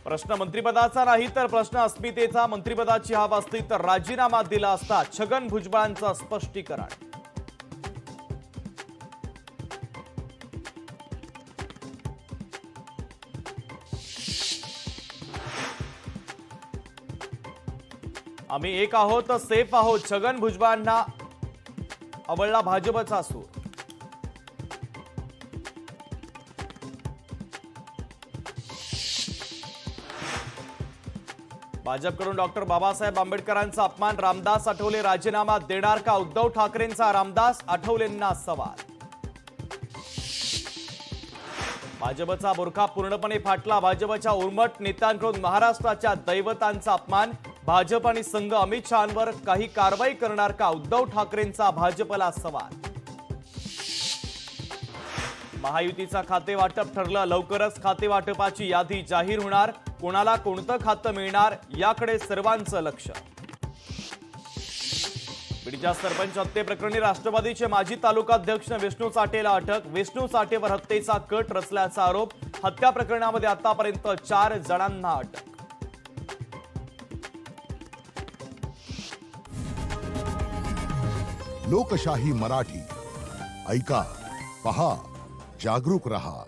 प्रश्न मंत्रिपदाचा नाही तर प्रश्न अस्मितेचा। मंत्रिपदाची हवा असती तर राजीनामा दिला असता, छगन भुजबळांचं स्पष्टीकरण। आम्ही एक आहोत, सेफ आहोत, छगन भुजबळांना अवळला भाजपचा सूर। भाजपकडून डॉक्टर बाबासाहेब आंबेडकरांचा अपमान, रामदास आठवले राजीनामा देणार का? उद्धव ठाकरेंचा रामदास आठवलेंना सवाल। भाजपचा बुरखा पूर्णपणे फाटला, भाजपच्या उर्मट नेत्यांकडून महाराष्ट्राच्या दैवतांचा अपमान। भाजप आणि संघ अमित शहांवर काही कारवाई करणार का? उद्धव ठाकरेंचा भाजपला सवाल। महायुतीचा खाते वाटप ठरलं, लवकरच खाते वाटपाची यादी जाहीर होणार। कोणाला कोणतं खातं मिळणार याकडे सर्वांचं लक्ष। बीडच्या सरपंच हत्येप्रकरणी राष्ट्रवादीचे माजी तालुकाध्यक्ष विष्णू चाटेला अटक। विष्णू चाटेवर हत्येचा कट रचल्याचा आरोप। हत्या प्रकरणामध्ये आतापर्यंत 4 जणांना अटक। लोकशाही मराठी ऐका, पहा, जागरूक रहा।